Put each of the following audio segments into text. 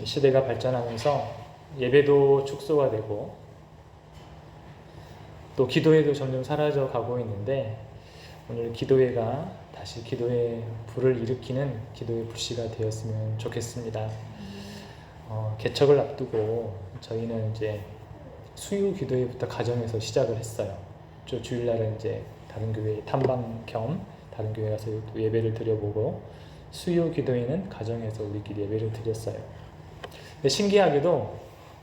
시대가 발전하면서 예배도 축소가 되고 또 기도회도 점점 사라져 가고 있는데, 오늘 기도회가 다시 기도의 불을 일으키는 기도의 불씨가 되었으면 좋겠습니다. 개척을 앞두고 저희는 이제 수요 기도회부터 가정에서 시작을 했어요. 주일날은 이제 다른 교회 탐방 겸 다른 교회 가서 또 예배를 드려보고, 수요 기도회는 가정에서 우리끼리 예배를 드렸어요. 근데 신기하게도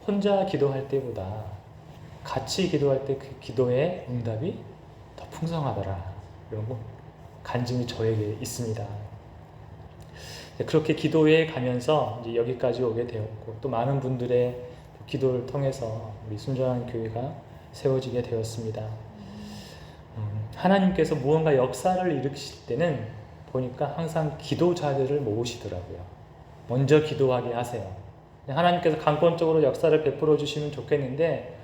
혼자 기도할 때보다 같이 기도할 때 그 기도의 응답이 더 풍성하더라, 이런 거 간증이 저에게 있습니다. 그렇게 기도회에 가면서 이제 여기까지 오게 되었고, 또 많은 분들의 기도를 통해서 우리 순전한 교회가 세워지게 되었습니다. 하나님께서 무언가 역사를 일으키실 때는 보니까 항상 기도자들을 모으시더라고요. 먼저 기도하게 하세요. 하나님께서 강권적으로 역사를 베풀어 주시면 좋겠는데,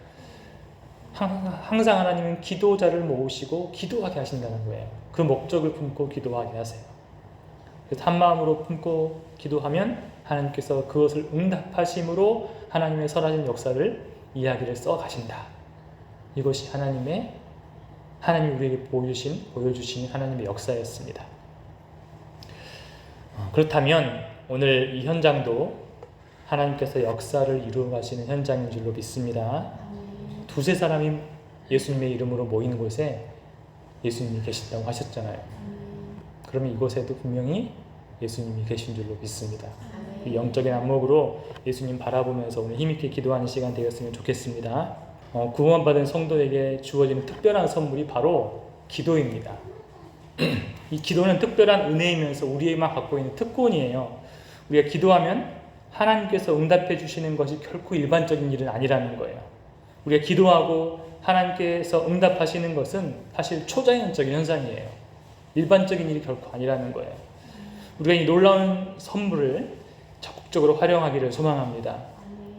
항상 하나님은 기도자를 모으시고 기도하게 하신다는 거예요. 그 목적을 품고 기도하게 하세요. 그래서 한 마음으로 품고 기도하면 하나님께서 그것을 응답하심으로 하나님의 선하신 역사를 이야기를 써 가신다. 이것이 하나님이 우리에게 보여주신 하나님의 역사였습니다. 그렇다면 오늘 이 현장도 하나님께서 역사를 이루어 가시는 현장인 줄로 믿습니다. 두세 사람이 예수님의 이름으로 모이는 곳에 예수님이 계신다고 하셨잖아요. 그러면 이곳에도 분명히 예수님이 계신 줄로 믿습니다. 이 영적인 안목으로 예수님 바라보면서 오늘 힘있게 기도하는 시간 되었으면 좋겠습니다. 구원받은 성도에게 주어지는 특별한 선물이 바로 기도입니다. 이 기도는 특별한 은혜이면서 우리에게만 갖고 있는 특권이에요. 우리가 기도하면 하나님께서 응답해 주시는 것이 결코 일반적인 일은 아니라는 거예요. 우리가 기도하고 하나님께서 응답하시는 것은 사실 초자연적인 현상이에요. 일반적인 일이 결코 아니라는 거예요. 우리가 이 놀라운 선물을 적극적으로 활용하기를 소망합니다.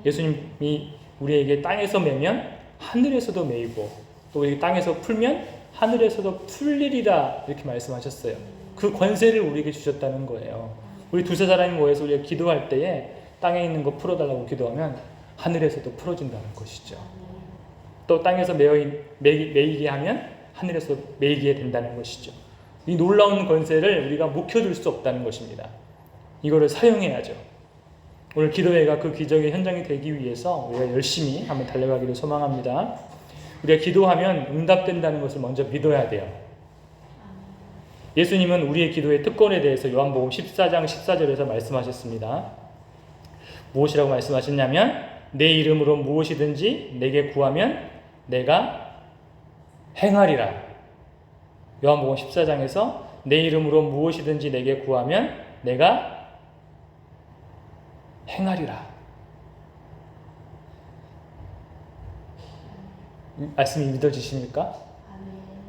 예수님이 우리에게 땅에서 매면 하늘에서도 매이고, 또 우리 땅에서 풀면 하늘에서도 풀리리라, 이렇게 말씀하셨어요. 그 권세를 우리에게 주셨다는 거예요. 우리 두세 사람이 모여서 우리가 기도할 때에 땅에 있는 거 풀어달라고 기도하면 하늘에서도 풀어진다는 것이죠. 또 땅에서 매이게 하면 하늘에서 매이게 된다는 것이죠. 이 놀라운 권세를 우리가 묵혀둘 수 없다는 것입니다. 이거를 사용해야죠. 오늘 기도회가 그 기적의 현장이 되기 위해서 우리가 열심히 한번 달려가기를 소망합니다. 우리가 기도하면 응답된다는 것을 먼저 믿어야 돼요. 예수님은 우리의 기도의 특권에 대해서 요한복음 14장 14절에서 말씀하셨습니다. 무엇이라고 말씀하셨냐면, 내 이름으로 무엇이든지 내게 구하면 내가 행하리라. 요한복음 14장에서 내 이름으로 무엇이든지 내게 구하면 내가 행하리라. 말씀이 믿어지십니까?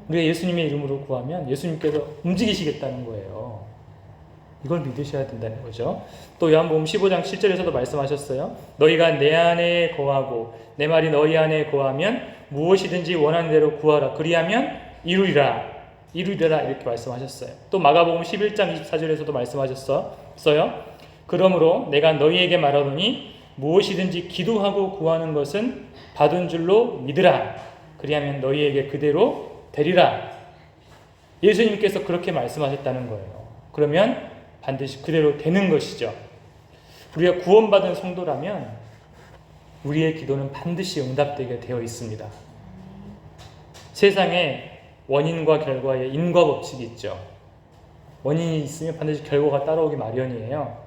우리가 예수님의 이름으로 구하면 예수님께서 움직이시겠다는 거예요. 이걸 믿으셔야 된다는 거죠. 또 요한복음 15장 7절에서도 말씀하셨어요. 너희가 내 안에 거하고 내 말이 너희 안에 거하면 무엇이든지 원하는 대로 구하라. 그리하면 이루리라. 이렇게 말씀하셨어요. 또 마가복음 11장 24절에서도 말씀하셨어요. 그러므로 내가 너희에게 말하노니 무엇이든지 기도하고 구하는 것은 받은 줄로 믿으라. 그리하면 너희에게 그대로 되리라. 예수님께서 그렇게 말씀하셨다는 거예요. 그러면 반드시 그대로 되는 것이죠. 우리가 구원받은 성도라면 우리의 기도는 반드시 응답되게 되어 있습니다. 세상에 원인과 결과의 인과 법칙이 있죠. 원인이 있으면 반드시 결과가 따라오기 마련이에요.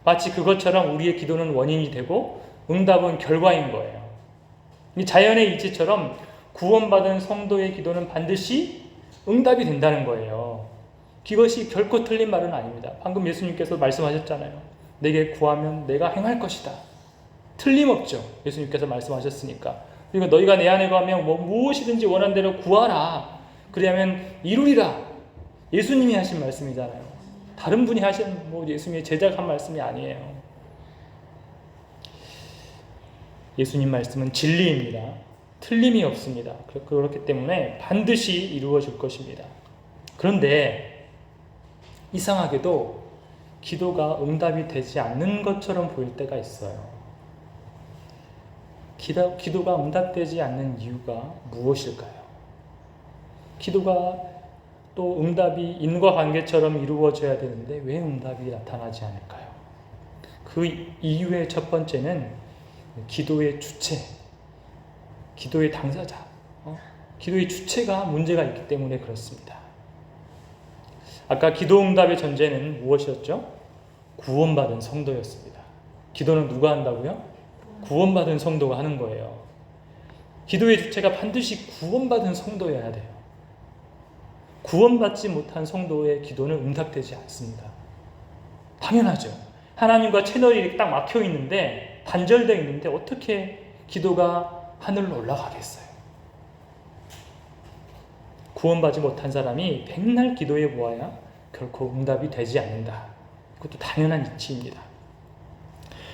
마치 그것처럼 우리의 기도는 원인이 되고 응답은 결과인 거예요. 이 자연의 이치처럼 구원받은 성도의 기도는 반드시 응답이 된다는 거예요. 이것이 결코 틀린 말은 아닙니다. 방금 예수님께서 말씀하셨잖아요. 내게 구하면 내가 행할 것이다. 틀림없죠. 예수님께서 말씀하셨으니까. 그리고 너희가 내 안에 거하면 무엇이든지 원하는 대로 구하라. 그리하면 이루리라. 예수님이 하신 말씀이잖아요. 다른 분이 하신 예수님의 제자가 한 말씀이 아니에요. 예수님 말씀은 진리입니다. 틀림이 없습니다. 그렇기 때문에 반드시 이루어질 것입니다. 그런데 이상하게도 기도가 응답이 되지 않는 것처럼 보일 때가 있어요. 기도가 응답되지 않는 이유가 무엇일까요? 기도가 또 응답이 인과관계처럼 이루어져야 되는데 왜 응답이 나타나지 않을까요? 그 이유의 첫 번째는 기도의 주체, 기도의 당사자, 기도의 주체가 문제가 있기 때문에 그렇습니다. 아까 기도 응답의 전제는 무엇이었죠? 구원받은 성도였습니다. 기도는 누가 한다고요? 구원받은 성도가 하는 거예요. 기도의 주체가 반드시 구원받은 성도여야 돼요. 구원받지 못한 성도의 기도는 응답되지 않습니다. 당연하죠. 하나님과 채널이 딱 막혀 있는데, 단절되어 있는데 어떻게 기도가 하늘로 올라가겠어요? 구원받지 못한 사람이 백날 기도해 보아야 결코 응답이 되지 않는다. 그것도 당연한 이치입니다.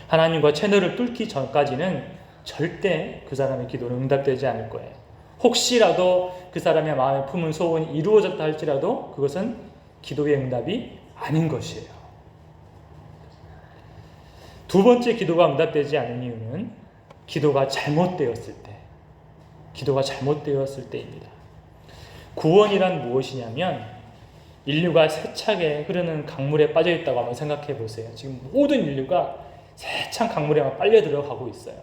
하나님과 채널을 뚫기 전까지는 절대 그 사람의 기도는 응답되지 않을 거예요. 혹시라도 그 사람의 마음에 품은 소원이 이루어졌다 할지라도 그것은 기도의 응답이 아닌 것이에요. 두 번째 기도가 응답되지 않는 이유는 기도가 잘못되었을 때입니다. 구원이란 무엇이냐면 인류가 세차게 흐르는 강물에 빠져 있다고 한번 생각해 보세요. 지금 모든 인류가 세찬 강물에만 빨려 들어가고 있어요.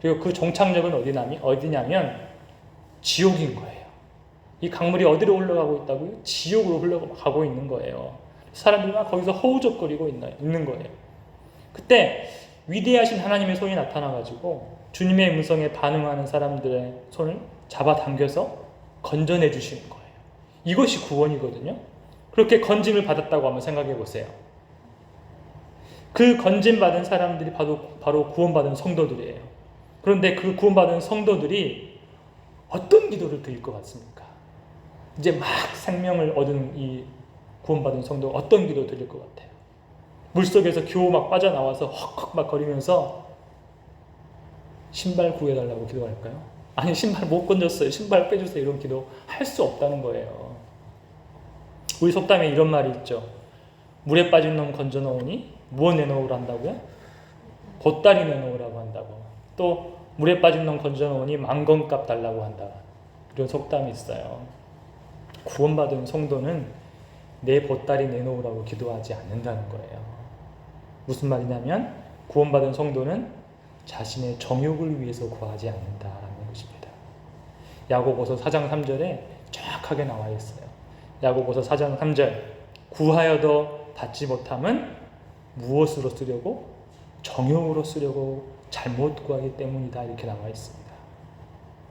그리고 그 종착역은 어디냐면 지옥인 거예요. 이 강물이 어디로 흘러가고 있다고요? 지옥으로 흘러가고 있는 거예요. 사람들이 막 거기서 허우적거리고 있는 거예요. 그때 위대하신 하나님의 손이 나타나가지고 주님의 음성에 반응하는 사람들의 손을 잡아당겨서 건져내 주시는 거예요. 이것이 구원이거든요. 그렇게 건짐을 받았다고 한번 생각해 보세요. 그 건짐받은 사람들이 바로 구원받은 성도들이에요. 그런데 그 구원받은 성도들이 어떤 기도를 드릴 것 같습니까? 이제 막 생명을 얻은 이 구원받은 성도가 어떤 기도 드릴 것 같아요? 물속에서 겨우 막 빠져나와서 헉헉 막 거리면서 신발 구해달라고 기도할까요? 아니, 신발 못 건졌어요. 신발 빼주세요. 이런 기도 할 수 없다는 거예요. 우리 속담에 이런 말이 있죠. 물에 빠진 놈 건져 넣으니 무엇 내놓으라 한다고요? 보따리 내놓으라고 한다고. 또 물에 빠진 놈 건져 넣으니 만건값 달라고 한다. 이런 속담이 있어요. 구원받은 성도는 내 보따리 내놓으라고 기도하지 않는다는 거예요. 무슨 말이냐면 구원받은 성도는 자신의 정욕을 위해서 구하지 않는다라는 것입니다. 야고보서 4장 3절에 정확하게 나와 있어요. 야고보서 4장 3절 구하여도 받지 못함은 무엇으로 쓰려고? 정욕으로 쓰려고 잘못 구하기 때문이다 이렇게 나와 있습니다.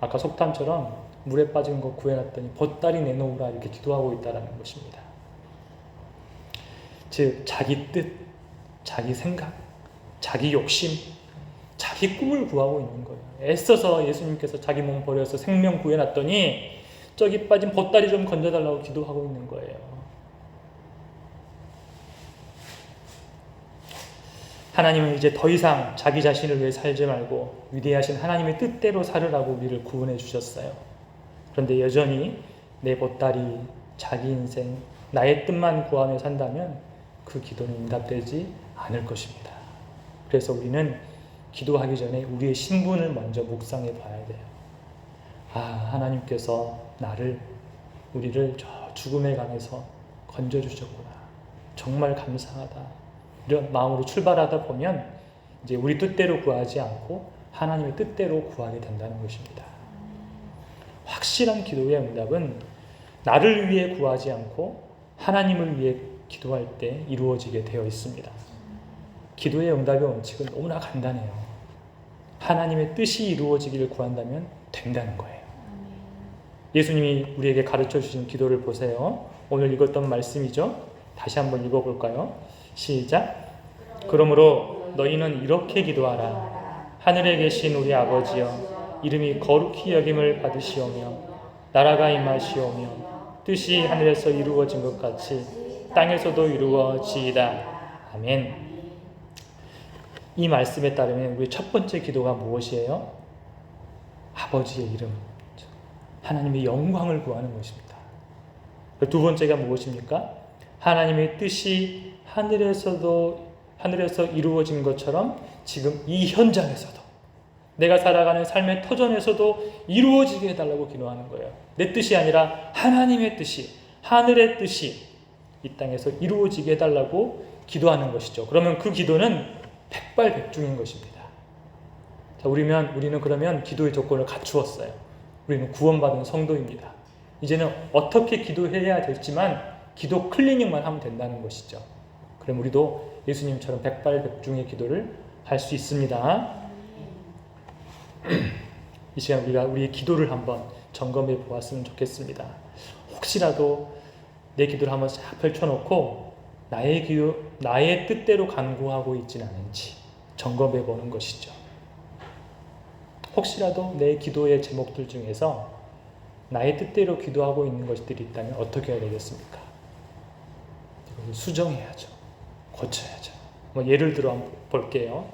아까 속담처럼 물에 빠진 거 구해놨더니 보따리 내놓으라 이렇게 기도하고 있다는 것입니다. 즉 자기 뜻, 자기 생각, 자기 욕심, 자기 꿈을 구하고 있는 거예요. 애써서 예수님께서 자기 몸 버려서 생명 구해놨더니 저기 빠진 보따리 좀 건져달라고 기도하고 있는 거예요. 하나님은 이제 더 이상 자기 자신을 위해 살지 말고 위대하신 하나님의 뜻대로 살으라고 우리를 구원해 주셨어요. 그런데 여전히 내 보따리, 자기 인생, 나의 뜻만 구하며 산다면 그 기도는 응답되지 않을 것입니다. 그래서 우리는 기도하기 전에 우리의 신분을 먼저 묵상해 봐야 돼요. 하나님께서 우리를 저 죽음의 강에서 건져주셨구나. 정말 감사하다. 이런 마음으로 출발하다 보면 이제 우리 뜻대로 구하지 않고 하나님의 뜻대로 구하게 된다는 것입니다. 확실한 기도의 응답은 나를 위해 구하지 않고 하나님을 위해 기도할 때 이루어지게 되어 있습니다. 기도의 응답의 원칙은 너무나 간단해요. 하나님의 뜻이 이루어지기를 구한다면 된다는 거예요. 예수님이 우리에게 가르쳐 주신 기도를 보세요. 오늘 읽었던 말씀이죠. 다시 한번 읽어볼까요? 시작. 그러므로 너희는 이렇게 기도하라. 하늘에 계신 우리 아버지여, 이름이 거룩히 여김을 받으시오며 나라가 임하시오며 뜻이 하늘에서 이루어진 것 같이 땅에서도 이루어지이다. 아멘. 이 말씀에 따르면 우리 첫 번째 기도가 무엇이에요? 아버지의 이름, 하나님의 영광을 구하는 것입니다. 두 번째가 무엇입니까? 하나님의 뜻이 하늘에서 이루어진 것처럼 지금 이 현장에서도, 내가 살아가는 삶의 터전에서도 이루어지게 해달라고 기도하는 거예요. 내 뜻이 아니라 하나님의 뜻이, 하늘의 뜻이 이 땅에서 이루어지게 해달라고 기도하는 것이죠. 그러면 그 기도는 백발백중인 것입니다. 자, 우리는 그러면 기도의 조건을 갖추었어요. 우리는 구원받은 성도입니다. 이제는 어떻게 기도해야 될지만 기도 클리닉만 하면 된다는 것이죠. 그럼 우리도 예수님처럼 백발백중의 기도를 할 수 있습니다. 이 시간 우리가 우리의 기도를 한번 점검해 보았으면 좋겠습니다. 혹시라도 내 기도를 한번 싹 펼쳐놓고 나의 뜻대로 간구하고 있지는 않은지 점검해 보는 것이죠. 혹시라도 내 기도의 제목들 중에서 나의 뜻대로 기도하고 있는 것들이 있다면 어떻게 해야 되겠습니까? 이것을 수정해야죠. 고쳐야죠. 예를 들어 한번 볼게요.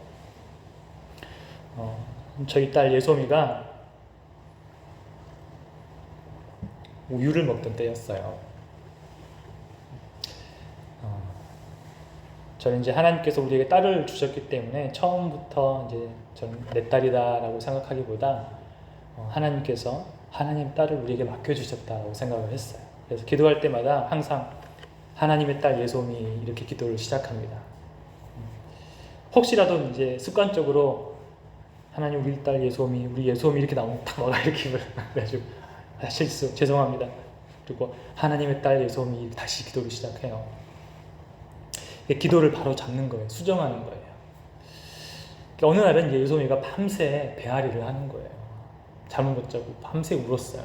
저희 딸 예솜이가 우유를 먹던 때였어요. 저는 이제 하나님께서 우리에게 딸을 주셨기 때문에 처음부터 이제 저는 내 딸이다라고 생각하기보다 하나님께서 하나님 딸을 우리에게 맡겨주셨다라고 생각을 했어요. 그래서 기도할 때마다 항상 하나님의 딸 예솜이 이렇게 기도를 시작합니다. 혹시라도 이제 습관적으로 하나님 우리 딸 예솜이, 우리 예솜이 이렇게 나오면 딱 뭐가 이렇게 그래가지고 실수, 죄송합니다. 그리고 하나님의 딸 예솜이 다시 기도를 시작해요. 기도를 바로 잡는 거예요. 수정하는 거예요. 어느 날은 예솜이가 밤새 배앓이를 하는 거예요. 잠을 못 자고 밤새 울었어요.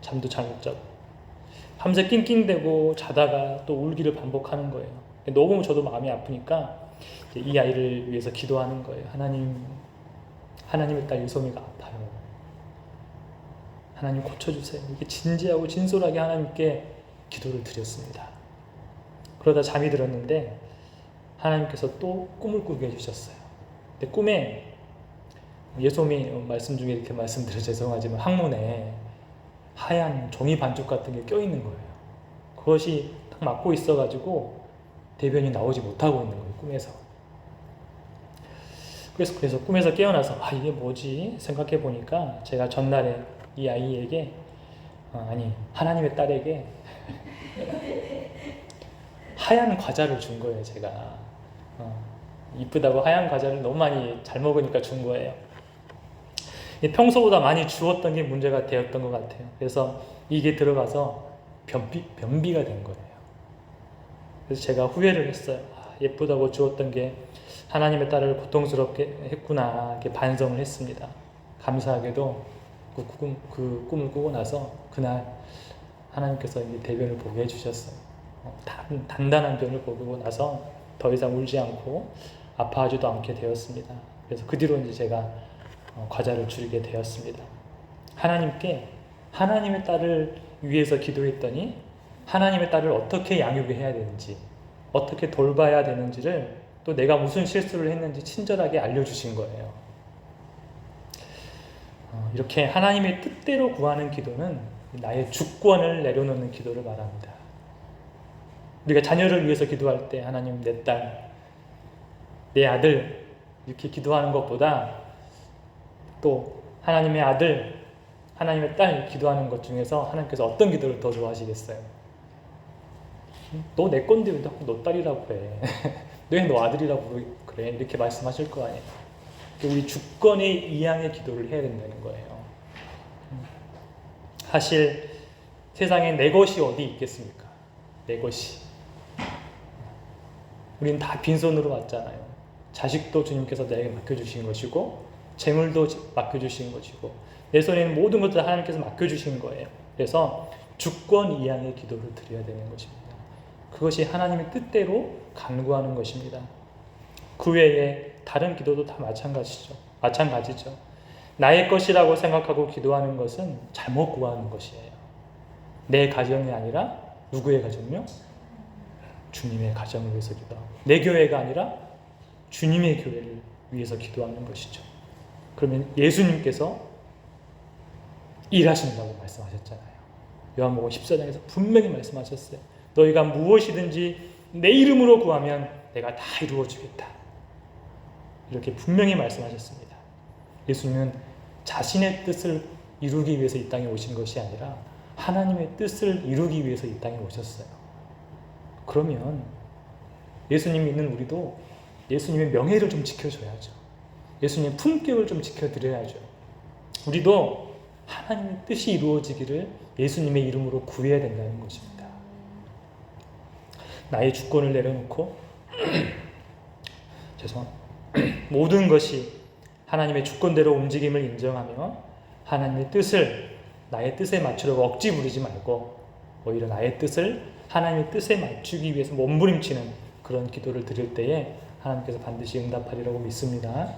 잠도 잘 못 자고 밤새 낑낑대고 자다가 또 울기를 반복하는 거예요. 너무 저도 마음이 아프니까 이 아이를 위해서 기도하는 거예요. 하나님의 딸 예솜이가 아파요. 하나님 고쳐주세요. 이렇게 진지하고 진솔하게 하나님께 기도를 드렸습니다. 그러다 잠이 들었는데 하나님께서 또 꿈을 꾸게 해주셨어요. 근데 꿈에 예솜이 말씀 중에 이렇게 말씀드려 죄송하지만 항문에 하얀 종이 반죽 같은 게 껴있는 거예요. 그것이 딱 막고 있어가지고 대변이 나오지 못하고 있는 거예요. 꿈에서. 그래서 꿈에서 깨어나서 이게 뭐지 생각해 보니까 제가 전날에 이 아이에게 하나님의 딸에게 하얀 과자를 준 거예요. 제가 이쁘다고 하얀 과자를 너무 많이 잘 먹으니까 준 거예요. 평소보다 많이 주었던 게 문제가 되었던 것 같아요. 그래서 이게 들어가서 변비가 된 거예요. 그래서 제가 후회를 했어요. 예쁘다고 주었던 게 하나님의 딸을 고통스럽게 했구나, 이렇게 반성을 했습니다. 감사하게도 그 꿈을 꾸고 나서 그날 하나님께서 이제 대변을 보게 해주셨어요. 단단한 변을 보고 나서 더 이상 울지 않고 아파하지도 않게 되었습니다. 그래서 그 뒤로 이제 제가 과자를 줄이게 되었습니다. 하나님께 하나님의 딸을 위해서 기도했더니 하나님의 딸을 어떻게 양육을 해야 되는지, 어떻게 돌봐야 되는지를, 또 내가 무슨 실수를 했는지 친절하게 알려주신 거예요. 이렇게 하나님의 뜻대로 구하는 기도는 나의 주권을 내려놓는 기도를 말합니다. 우리가 자녀를 위해서 기도할 때 하나님 내 딸, 내 아들 이렇게 기도하는 것보다 또 하나님의 아들, 하나님의 딸 기도하는 것 중에서 하나님께서 어떤 기도를 더 좋아하시겠어요? 너 내 건데 왜 너 딸이라고 그래? 왜 너 아들이라고 그래? 이렇게 말씀하실 거 아니에요. 우리 주권의 이양의 기도를 해야 된다는 거예요. 사실 세상에 내 것이 어디 있겠습니까? 내 것이. 우리는 다 빈손으로 왔잖아요. 자식도 주님께서 내게 맡겨주신 것이고 재물도 맡겨주신 것이고 내 손에 있는 모든 것들 하나님께서 맡겨주신 거예요. 그래서 주권 이양의 기도를 드려야 되는 것입니다. 그것이 하나님의 뜻대로 간구하는 것입니다. 그 외에 다른 기도도 다 마찬가지죠. 나의 것이라고 생각하고 기도하는 것은 잘못 구하는 것이에요. 내 가정이 아니라 누구의 가정이요? 주님의 가정을 위해서 기도하고, 내 교회가 아니라 주님의 교회를 위해서 기도하는 것이죠. 그러면 예수님께서 일하신다고 말씀하셨잖아요. 요한복음 14장에서 분명히 말씀하셨어요. 너희가 무엇이든지 내 이름으로 구하면 내가 다 이루어 주겠다. 이렇게 분명히 말씀하셨습니다. 예수님은 자신의 뜻을 이루기 위해서 이 땅에 오신 것이 아니라 하나님의 뜻을 이루기 위해서 이 땅에 오셨어요. 그러면 예수님 믿는 우리도 예수님의 명예를 좀 지켜줘야죠. 예수님의 품격을 좀 지켜드려야죠. 우리도 하나님의 뜻이 이루어지기를 예수님의 이름으로 구해야 된다는 것입니다. 나의 주권을 내려놓고 모든 것이 하나님의 주권대로 움직임을 인정하며 하나님의 뜻을 나의 뜻에 맞추려고 억지 부리지 말고 오히려 나의 뜻을 하나님의 뜻에 맞추기 위해서 몸부림치는 그런 기도를 드릴 때에 하나님께서 반드시 응답하리라고 믿습니다.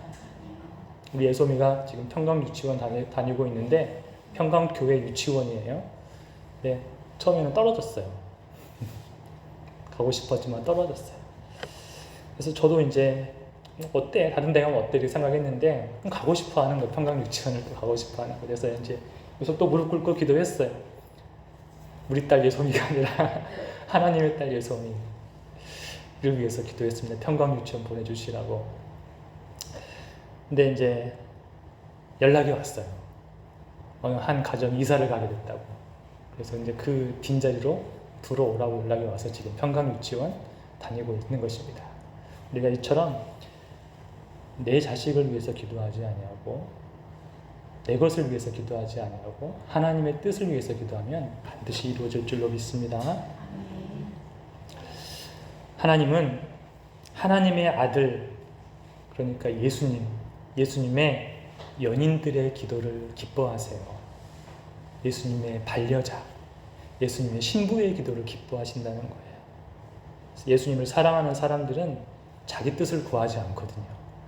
우리 예소미가 지금 평강유치원 다니고 있는데 평강교회 유치원이에요. 네, 처음에는 떨어졌어요. 가고 싶었지만 떨어졌어요. 그래서 저도 이제 어때? 다른 데 가면 어때? 이렇게 생각했는데 가고 싶어 하는 거예요. 평강유치원을 또 가고 싶어 하는 거예요. 그래서 이제 그래서 또 무릎 꿇고 기도했어요. 우리 딸 예소미가 아니라 하나님의 딸 예소미 이를 위해서 기도했습니다. 평강유치원 보내주시라고. 근데 이제 연락이 왔어요. 어느 한 가정 이사를 가게 됐다고. 그래서 이제 그 빈자리로 들어오라고 연락이 와서 지금 평강유치원 다니고 있는 것입니다. 우리가 이처럼 내 자식을 위해서 기도하지 아니하고 내 것을 위해서 기도하지 아니하고 하나님의 뜻을 위해서 기도하면 반드시 이루어질 줄로 믿습니다. 하나님은 하나님의 아들, 그러니까 예수님의 연인들의 기도를 기뻐하세요. 예수님의 반려자, 예수님의 신부의 기도를 기뻐하신다는 거예요. 예수님을 사랑하는 사람들은 자기 뜻을 구하지 않거든요.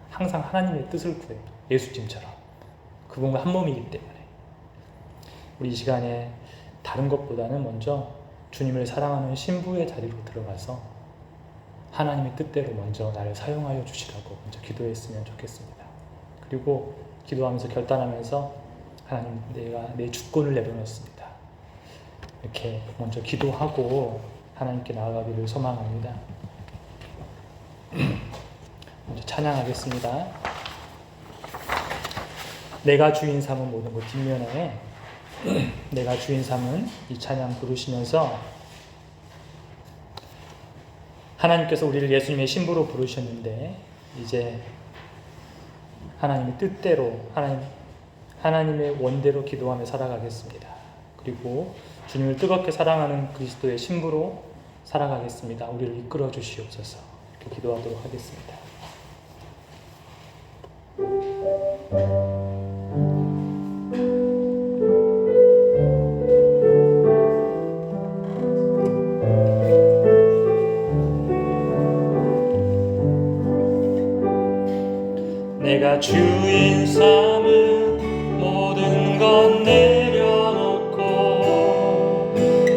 항상 하나님의 뜻을 구해요. 예수님처럼. 그분과 한 몸이기 때문에. 우리 이 시간에 다른 것보다는 먼저 주님을 사랑하는 신부의 자리로 들어가서 하나님의 뜻대로 먼저 나를 사용하여 주시라고 먼저 기도했으면 좋겠습니다. 그리고 기도하면서 결단하면서 하나님, 내가 내 주권을 내려놓습니다. 이렇게 먼저 기도하고 하나님께 나아가기를 소망합니다. 먼저 찬양하겠습니다. 내가 주인 삼은 모든 것 뒷면에 내가 주인 삼은 이 찬양 부르시면서 하나님께서 우리를 예수님의 신부로 부르셨는데 이제 하나님의 뜻대로 하나님의 원대로 기도하며 살아가겠습니다. 그리고 주님을 뜨겁게 사랑하는 그리스도의 신부로 살아가겠습니다. 우리를 이끌어 주시옵소서. 이렇게 기도하도록 하겠습니다. 내가 주인 삼은 모든 것 내려놓고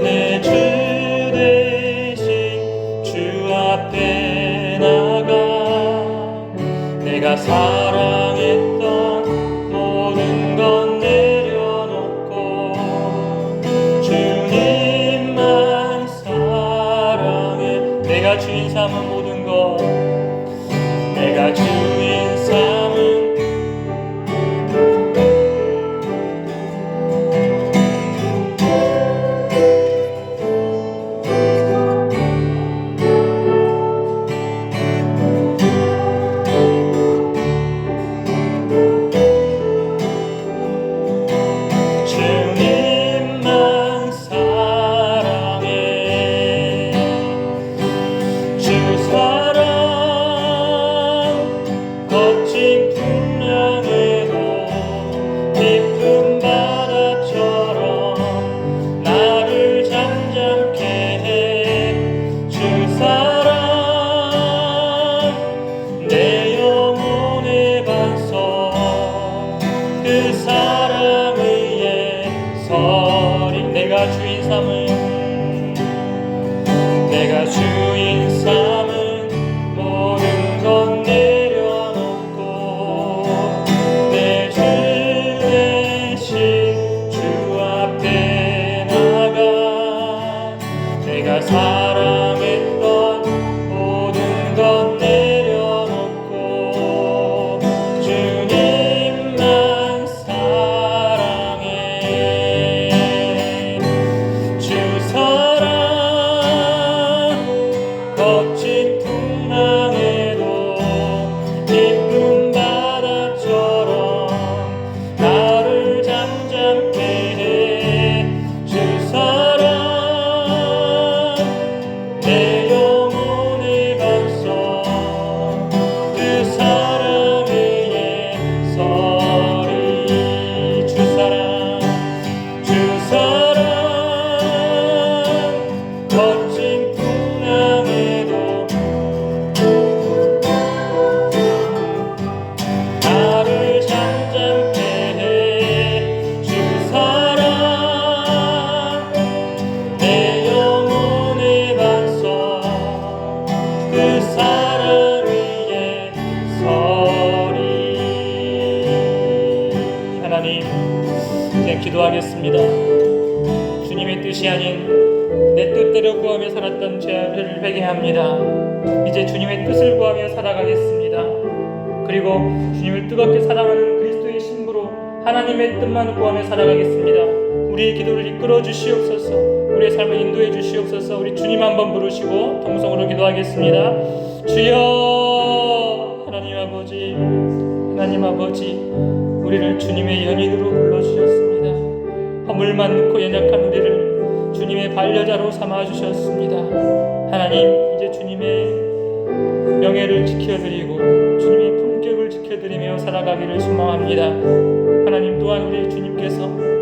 내 주 대신 주 앞에 나가 내가 사랑했던 모든 것 내려놓고 주님만 사랑해. 내가 주인 삼은 모든 것 내가 주인 삼은 주님만 사랑해. 주 사랑 거친 풍랑에도 깊은 바다처럼 나를 잠잠케 해. 주 사랑 내 영혼의 반석 그 사랑 위에 서리. 내가 주인 삼은 모든 것 내려놓고 기도하겠습니다. 주님의 뜻이 아닌 내 뜻대로 구하며 살았던 죄를 회개합니다. 이제 주님의 뜻을 구하며 살아가겠습니다. 그리고 주님을 뜨겁게 사랑하는 그리스도의 신부로 하나님의 뜻만 구하며 살아가겠습니다. 우리의 기도를 이끌어 주시옵소서. 우리의 삶을 인도해 주시옵소서. 우리 주님 한번 부르시고 통성으로 기도하겠습니다. 주여, 하나님 아버지, 하나님 아버지, 우리를 주님의 연인으로 불러주셨습니다. 허물 많고 연약한 우리를 주님의 반려자로 삼아주셨습니다. 하나님, 이제 주님의 명예를 지켜드리고 주님의 품격을 지켜드리며 살아가기를 소망합니다. 하나님 또한 우리 주님께서